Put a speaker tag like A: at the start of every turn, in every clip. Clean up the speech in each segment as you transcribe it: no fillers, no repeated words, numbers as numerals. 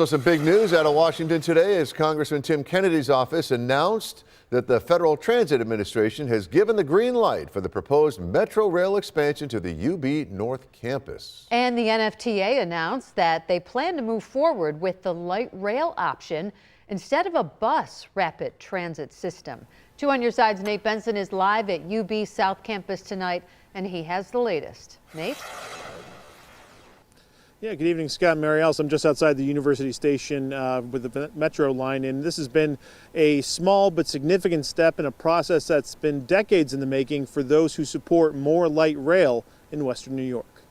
A: So some big news out of Washington today as Congressman Tim Kennedy's office announced that the Federal Transit Administration has given the green light for the proposed Metro Rail expansion to the UB North campus.
B: And the NFTA announced that they plan to move forward with the light rail option instead of a bus rapid transit system. 2 on Your Side's Nate Benson is live at UB South Campus tonight, and he has the latest. Nate?
C: Yeah, good evening, Scott and Mary Alice. I'm just outside the University Station with the Metro line, and this has been a small but significant step in a process that's been decades in the making for those who support more light rail in Western New York.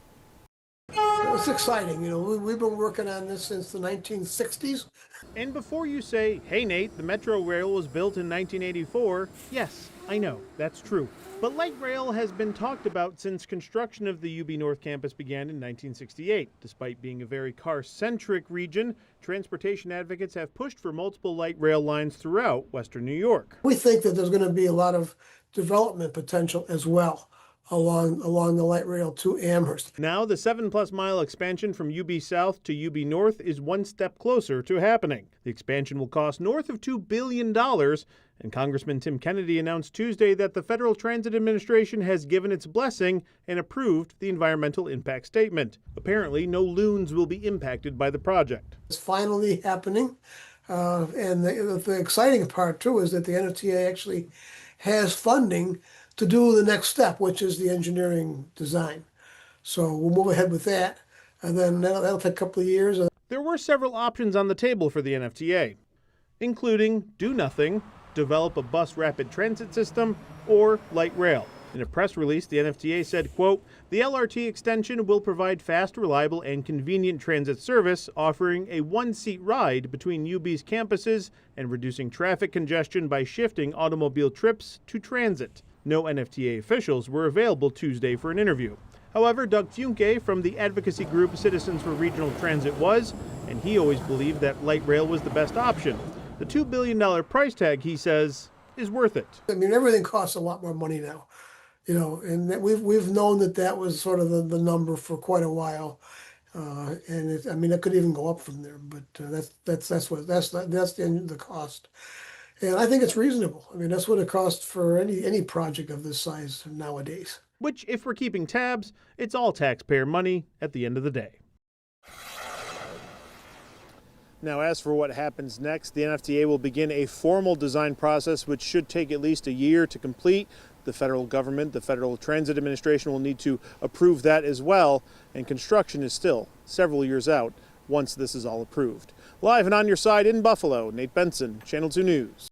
D: It's exciting. You know, we've been working on this since the 1960s.
C: And before you say, hey Nate, the Metro Rail was built in 1984, yes, I know, that's true. But light rail has been talked about since construction of the UB North campus began in 1968. Despite being a very car-centric region, transportation advocates have pushed for multiple light rail lines throughout Western New York.
D: We think that there's going to be a lot of development potential as well along the light rail to Amherst.
C: Now the 7+ mile expansion from UB South to UB North is one step closer to happening. The expansion will cost north of $2 billion, and Congressman Tim Kennedy announced Tuesday that the Federal Transit Administration has given its blessing and approved the environmental impact statement. Apparently, no loons will be impacted by the project.
D: It's finally happening, and the exciting part too is that the NFTA actually has funding to do the next step, which is the engineering design. So we'll move ahead with that, and then that'll take a couple of years.
C: There were several options on the table for the NFTA, including do nothing, develop a bus rapid transit system, or light rail. In a press release, the NFTA said, quote, the LRT extension will provide fast, reliable, and convenient transit service, offering a one-seat ride between UB's campuses and reducing traffic congestion by shifting automobile trips to transit. No NFTA officials were available Tuesday for an interview. However, Doug Funke from the advocacy group Citizens for Regional Transit was, and he always believed that light rail was the best option. The $2 billion price tag, he says, is worth it.
D: I mean, everything costs a lot more money now, you know, and we've known that was sort of the number for quite a while, and I mean, it could even go up from there. But that's the cost, and I think it's reasonable. I mean, that's what it costs for any project of this size nowadays.
C: Which, if we're keeping tabs, it's all taxpayer money at the end of the day. Now, as for what happens next, the NFTA will begin a formal design process which should take at least a year to complete. The federal government, the Federal Transit Administration, will need to approve that as well, and construction is still several years out once this is all approved. Live and on your side in Buffalo, Nate Benson, Channel 2 News.